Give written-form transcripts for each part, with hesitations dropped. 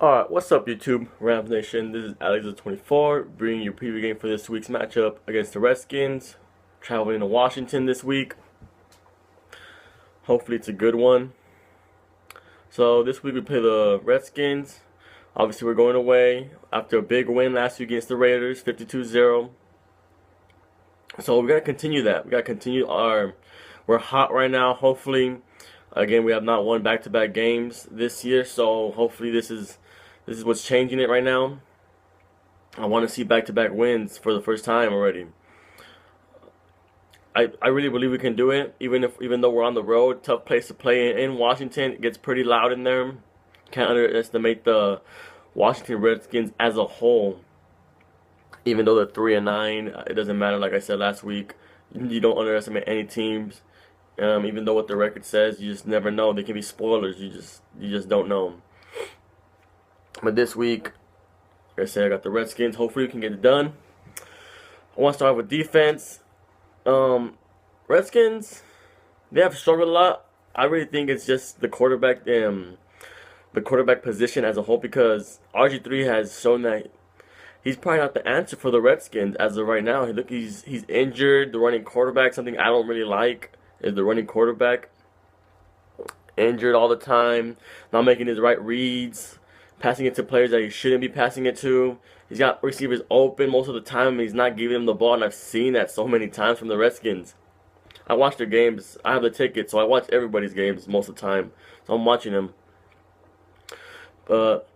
Alright, what's up YouTube, Rams Nation? This is Alex24, bringing you a preview game for this week's matchup against the Redskins. Traveling to Washington this week. Hopefully it's a good one. So this week we play the Redskins. Obviously we're going away after a big win last week against the Raiders, 52-0. So we gotta continue that. We gotta continue we're hot right now. Hopefully, again, we have not won back-to-back games this year, so hopefully this is what's changing it right now. I want to see back-to-back wins for the first time already. I really believe we can do it, even though we're on the road. Tough place to play in Washington. It gets pretty loud in there. Can't underestimate the Washington Redskins as a whole. Even though they're 3-9, it doesn't matter. Like I said last week, you don't underestimate any teams. Even though what the record says, you just never know. They can be spoilers. You just don't know. But this week, like I said, I got the Redskins. Hopefully we can get it done. I want to start with defense. Redskins, they have struggled a lot. I really think it's just the quarterback position as a whole, because RG3 has shown that he's probably not the answer for the Redskins as of right now. He's injured. The running quarterback, something I don't really like, is the running quarterback. Injured all the time, not making his right reads, passing it to players that he shouldn't be passing it to. He's got receivers open most of the time, and he's not giving them the ball, and I've seen that so many times from the Redskins. I watch their games. I have the ticket, so I watch everybody's games most of the time. So I'm watching them. But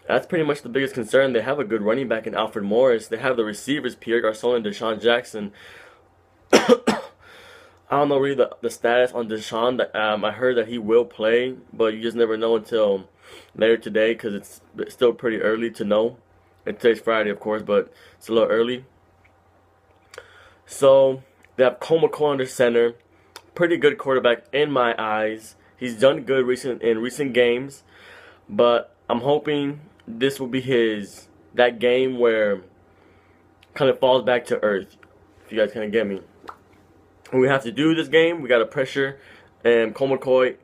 that's pretty much the biggest concern. They have a good running back in Alfred Morris. They have the receivers, Pierre Garcon and Deshaun Jackson. I don't know really the status on Deshaun. I heard that he will play, but you just never know until later today, because it's still pretty early to know. And today's Friday, of course, but it's a little early. So they have Colt McCoy under center. Pretty good quarterback in my eyes. He's done good in recent games, but I'm hoping this will be that game where kind of falls back to earth. If you guys kind of get me. We have to do this game. We got to pressure and Colt McCoy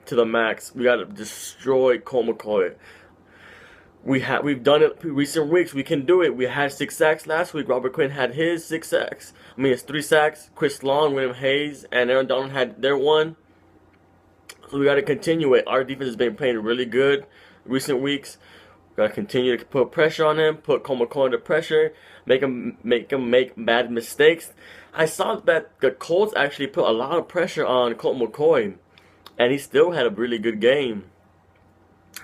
to the max. We got to destroy Colt McCoy. We've done it recent weeks. We can do it. We had 6 sacks last week. Robert Quinn had his 6 sacks. I mean, it's 3 sacks. Chris Long, William Hayes, and Aaron Donald had their 1. So we got to continue it. Our defense has been playing really good recent weeks. We got to continue to put pressure on him. Put Colt McCoy under pressure. Make him make bad mistakes. I saw that the Colts actually put a lot of pressure on Colt McCoy, and he still had a really good game.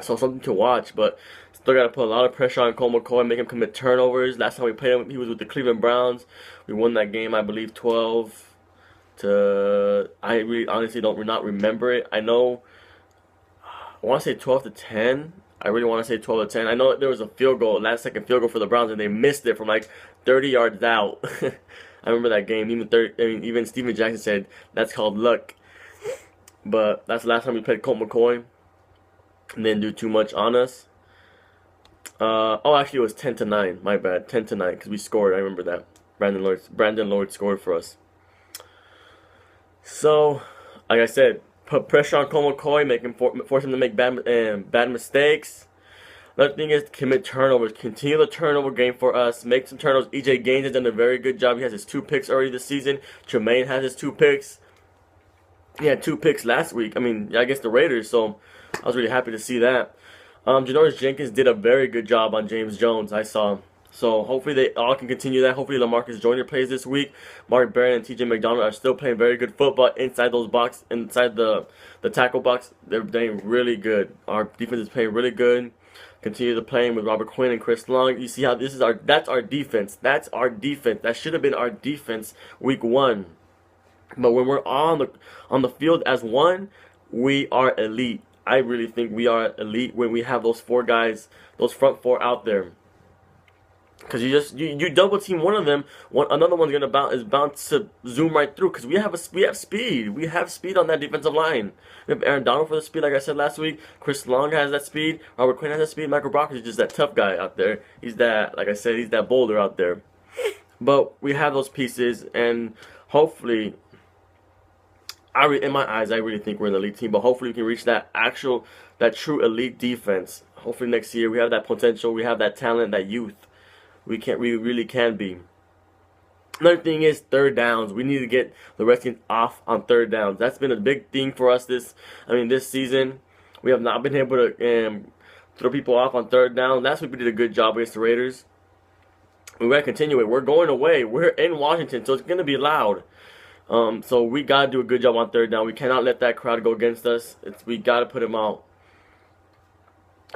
So something to watch, but still got to put a lot of pressure on Colt McCoy, make him commit turnovers. Last time we played him, he was with the Cleveland Browns. We won that game, I believe, 12 to. I really honestly don't not remember it. I know. I want to say 12 to 10. I really want to say 12 to 10. I know there was a field goal, last second field goal for the Browns, and they missed it from like 30 yards out. I remember that game. Even Steven Jackson said that's called luck. But that's the last time we played Colt McCoy and didn't do too much on us. Actually, it was 10 to 9. My bad, 10 to 9, because we scored. I remember that. Brandon Lloyd scored for us. So, like I said, put pressure on Colt McCoy, force him to make bad mistakes. Another thing is commit turnovers. Continue the turnover game for us. Make some turnovers. EJ Gaines has done a very good job. He has his 2 picks already this season. Tremaine has his 2 picks. He had 2 picks last week. I mean, against the Raiders. So I was really happy to see that. Janoris Jenkins did a very good job on James Jones, I saw. So hopefully they all can continue that. Hopefully LaMarcus Joyner plays this week. Mark Barron and TJ McDonald are still playing very good football inside those box, inside the tackle box. They're playing really good. Our defense is playing really good. Continue to playing with Robert Quinn and Chris Long. You see how that's our defense. That's our defense. That should have been our defense week 1. But when we're on the field as one, we are elite. I really think we are elite when we have those 4 guys, those front 4 out there. Because you double team one of them, another one's bound to zoom right through. Because we have speed. We have speed on that defensive line. We have Aaron Donald for the speed, like I said last week. Chris Long has that speed. Robert Quinn has that speed. Michael Brockers is just that tough guy out there. He's that, like I said, he's that boulder out there. But we have those pieces, and hopefully, in my eyes, I really think we're an elite team. But hopefully, we can reach that true elite defense. Hopefully next year we have that potential, we have that talent, that youth. We really can be. Another thing is third downs. We need to get the Redskins off on third downs. That's been a big thing for us this season. We have not been able to throw people off on third down. Last week we did a good job against the Raiders. We gotta continue it. We're going away. We're in Washington, so it's gonna be loud. So we gotta do a good job on third down. We cannot let that crowd go against us. We gotta put them out.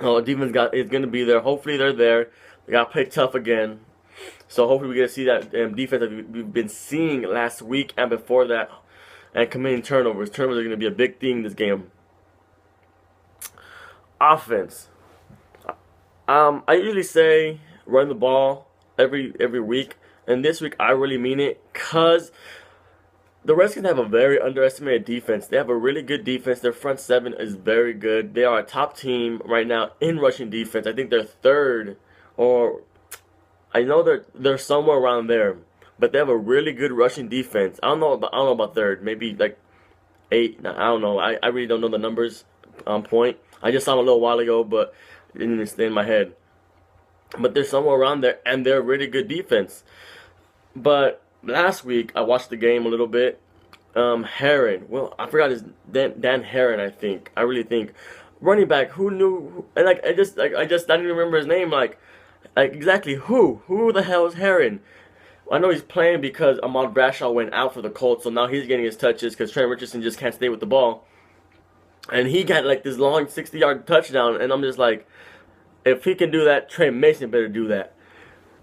Defense is gonna be there. Hopefully they're there. We gotta play tough again. So hopefully we get to see that defense that we've been seeing last week and before that, and committing turnovers. Turnovers are gonna be a big thing in this game. Offense. I usually say run the ball every week, and this week I really mean it, cause the Redskins have a very underestimated defense. They have a really good defense. Their front seven is very good. They are a top team right now in rushing defense. I think they're third, or I know they're somewhere around there. But they have a really good rushing defense. I don't know about third. Maybe like 8. I don't know. I really don't know the numbers on point. I just saw them a little while ago, but it didn't stay in my head. But they're somewhere around there, and they're a really good defense. But last week I watched the game a little bit. Herron. Well, I forgot his Dan Herron. I think. I really think running back. Who knew? And I just didn't even remember his name. Like exactly who? Who the hell is Herron? I know he's playing because Ahmad Bradshaw went out for the Colts, so now he's getting his touches because Trent Richardson just can't stay with the ball. And he got like this long 60-yard touchdown, and I'm just like, if he can do that, Trey Mason better do that.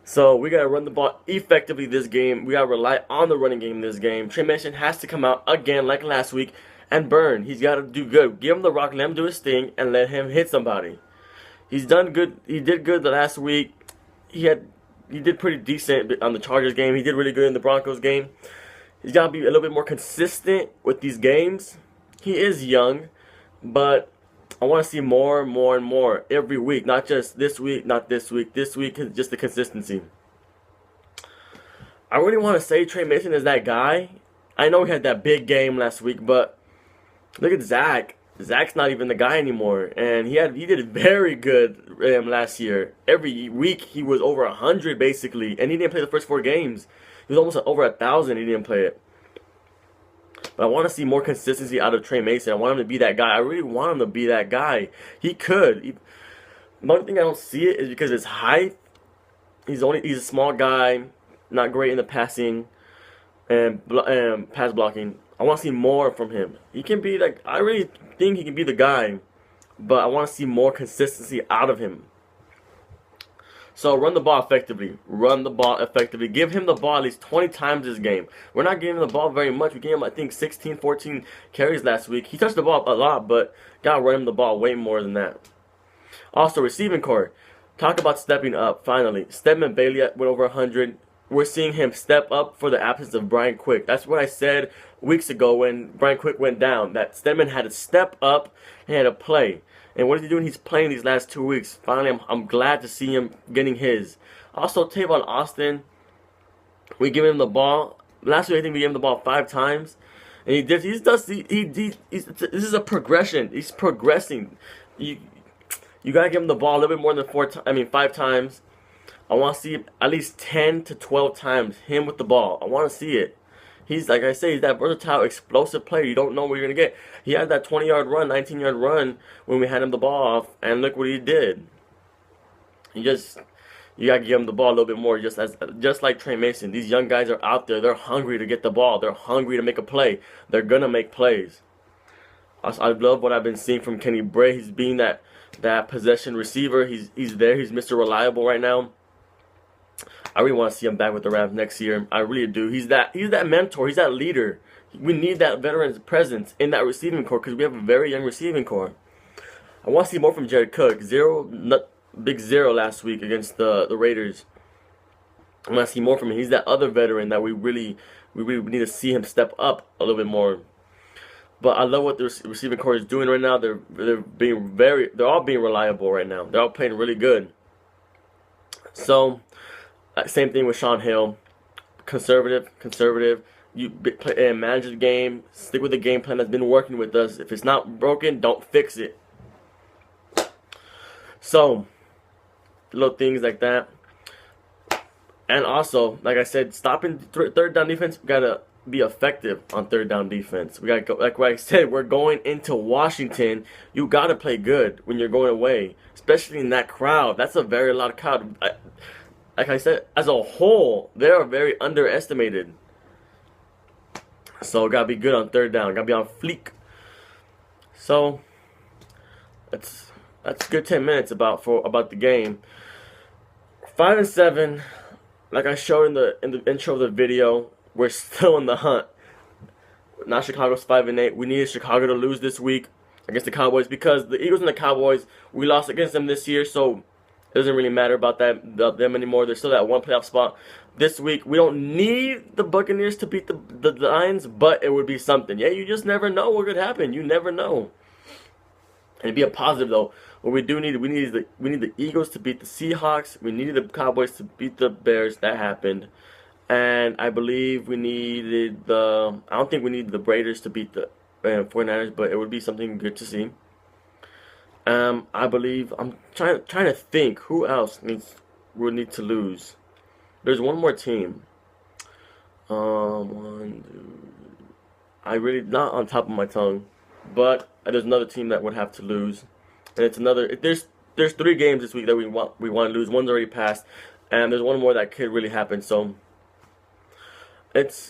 So we got to run the ball effectively this game. We got to rely on the running game this game. Trey Mason has to come out again like last week and burn. He's got to do good. Give him the rock, let him do his thing, and let him hit somebody. He's done good. He did good the last week. He did pretty decent on the Chargers game. He did really good in the Broncos game. He's got to be a little bit more consistent with these games. He is young, but I want to see more and more and more every week. Not just this week, not this week. This week is just the consistency. I really want to say Trey Mason is that guy. I know he had that big game last week, but look at Zach. Zach's not even the guy anymore, and he did very good last year. Every week he was over 100 basically, and he didn't play the first 4 games. He was almost over 1,000. He didn't play it. But I want to see more consistency out of Trey Mason. I want him to be that guy. I really want him to be that guy. He could. The only thing I don't see it is because his height. He's a small guy, not great in the passing and pass blocking. I want to see more from him. He can be like, I really think he can be the guy, but I want to see more consistency out of him. So run the ball effectively. Run the ball effectively. Give him the ball at least 20 times this game. We're not giving him the ball very much. We gave him, I think, 16, 14 carries last week. He touched the ball a lot, but got to run him the ball way more than that. Also, receiving core. Talk about stepping up, finally. Stedman Bailey went over 100. We're seeing him step up for the absence of Brian Quick. That's what I said weeks ago when Brian Quick went down, that Stedman had to step up and had to play. And what is he doing? He's playing these last 2 weeks. Finally, I'm glad to see him getting his. Also, Tavon Austin, we give him the ball. Last week, I think we gave him the ball 5 times. And this is a progression. He's progressing. You got to give him the ball a little bit more than 5 times. I want to see at least 10 to 12 times him with the ball. I want to see it. He's, like I say, he's that versatile, explosive player. You don't know what you're going to get. He had that 20-yard run, 19-yard run when we had him the ball off, and look what he did. You got to give him the ball a little bit more, just like Trey Mason. These young guys are out there. They're hungry to get the ball. They're hungry to make a play. They're going to make plays. I love what I've been seeing from Kenny Bray. He's being that possession receiver. He's there. He's Mr. Reliable right now. I really want to see him back with the Rams next year. I really do. He's that mentor. He's that leader. We need that veteran's presence in that receiving core because we have a very young receiving core. I want to see more from Jared Cook. Big zero last week against the Raiders. I want to see more from him. He's that other veteran that we really need to see him step up a little bit more. But I love what the receiving core is doing right now. They're all being reliable right now. They're all playing really good. So, same thing with Sean Hill. Conservative. You manage the game. Stick with the game plan that's been working with us. If it's not broken, don't fix it. So, little things like that. And also, like I said, stopping third down defense, we gotta be effective on third down defense. We gotta go, like what I said, we're going into Washington. You gotta play good when you're going away, especially in that crowd. That's a very loud crowd. Like I said, as a whole, they are very underestimated. So gotta be good on third down. Gotta be on fleek. So that's a good 10 minutes about the game. 5-7. Like I showed in the intro of the video, we're still in the hunt. Now Chicago's 5-8. We needed Chicago to lose this week against the Cowboys because the Eagles and the Cowboys, we lost against them this year, so it doesn't really matter about them anymore. They're still that one playoff spot. This week, we don't need the Buccaneers to beat the Lions, but it would be something. Yeah, you just never know what could happen. You never know. And it'd be a positive though. What we do need, we need the Eagles to beat the Seahawks. We needed the Cowboys to beat the Bears. That happened. And I believe we needed I don't think we needed the Raiders to beat the 49ers, but it would be something good to see. I believe I'm trying to think who else would need to lose. There's one more team. I really not on top of my tongue, but there's another team that would have to lose, and it's another. There's 3 games this week that we want to lose. One's already passed, and there's one more that could really happen. So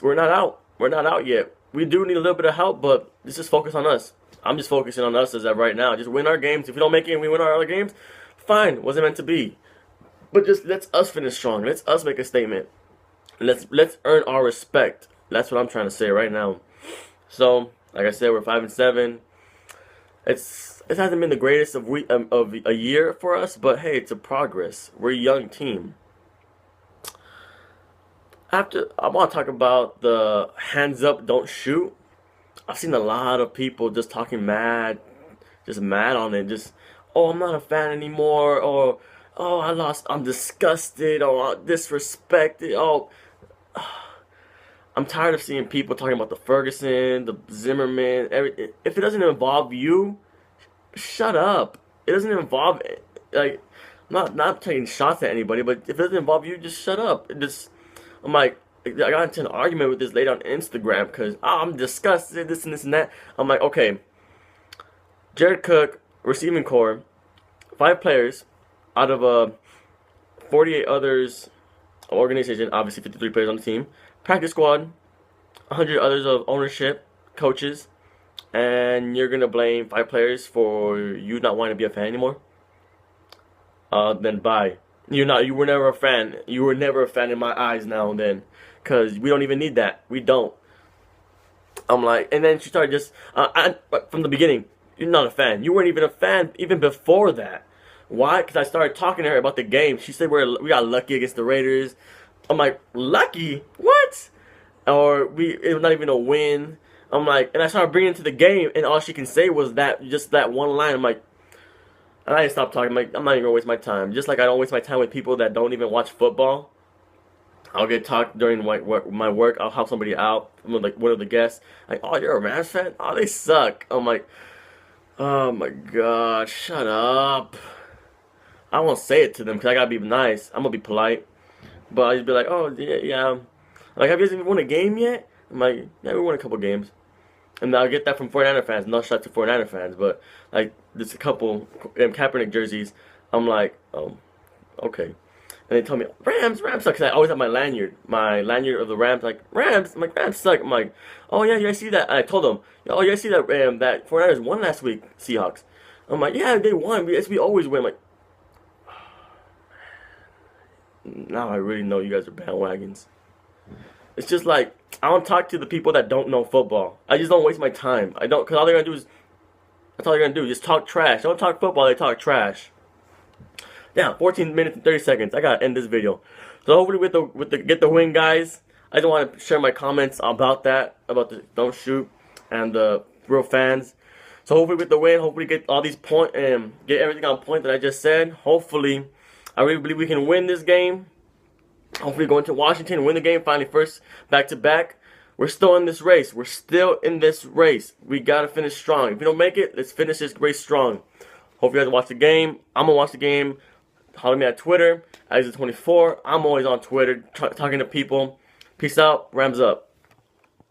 we're not out. We're not out yet. We do need a little bit of help, but let's just focus on us. I'm just focusing on us as of right now. Just win our games. If we don't make it and we win our other games, fine. Wasn't meant to be. But just let's us finish strong. Let's us make a statement. Let's earn our respect. That's what I'm trying to say right now. So, like I said, we're 5-7. It hasn't been the greatest of a year for us, but hey, it's a progress. We're a young team. I want to talk about the hands up, don't shoot. I've seen a lot of people just talking mad on it. Just, oh, I'm not a fan anymore, or oh, I'm disgusted, or disrespected. Oh, I'm tired of seeing people talking about the Ferguson, the Zimmerman, everything. If it doesn't involve you, shut up. It doesn't involve, like, I'm not taking shots at anybody, but if it doesn't involve you, just shut up. I'm like, I got into an argument with this lady on Instagram because I'm disgusted, this and this and that. I'm like, okay, Jared Cook, receiving core, 5 players out of 48 others organization, obviously 53 players on the team, practice squad, 100 others of ownership, coaches, and you're gonna blame 5 players for you not wanting to be a fan anymore? Then bye. You were never a fan. You were never a fan in my eyes now and then. Because we don't even need that. We don't. I'm like, and then she started just, from the beginning, you're not a fan. You weren't even a fan even before that. Why? Because I started talking to her about the game. She said we got lucky against the Raiders. I'm like, lucky? What? Or it was not even a win. I'm like, and I started bringing it to the game, and all she can say was just that one line. I'm like, and I didn't stop talking. I'm like, I'm not even going to waste my time. Just like I don't waste my time with people that don't even watch football. I'll get talked during my work. I'll help somebody out. I'm like one of the guests. Like, oh, you're a Rams fan? Oh, they suck. I'm like, oh my god, shut up. I won't say it to them because I gotta be nice. I'm gonna be polite. But I just be like, oh yeah. Like, have you guys won a game yet? I'm like, yeah, we won a couple games. And I'll get that from 49er fans. No shot to 49er fans, but like there's a couple Kaepernick jerseys. I'm like, oh, okay. And they told me, Rams suck. Because I always have my lanyard of the Rams. Like, Rams? I'm like, Rams suck. I'm like, oh yeah, I see that. And I told them, oh yeah, I see that that 49ers won last week, Seahawks. I'm like, yeah, they won. We always win. I'm like, now I really know you guys are bandwagons. It's just like, I don't talk to the people that don't know football. I just don't waste my time. I don't, because all they're going to do that's all they're going to do, just talk trash. Don't talk football, they talk trash. Yeah, 14 minutes and 30 seconds. I gotta end this video. So hopefully with the get the win, guys. I just want to share my comments about that, about the don't shoot and the real fans. So hopefully with the win, hopefully get all these points and get everything on point that I just said. Hopefully, I really believe we can win this game. Hopefully go into Washington and win the game finally, first back-to-back. We're still in this race. We gotta finish strong. If we don't make it, let's finish this race strong. Hope you guys watch the game. I'm gonna watch the game. Follow me on Twitter, Isaac24. I'm always on Twitter talking to people. Peace out. Rams up.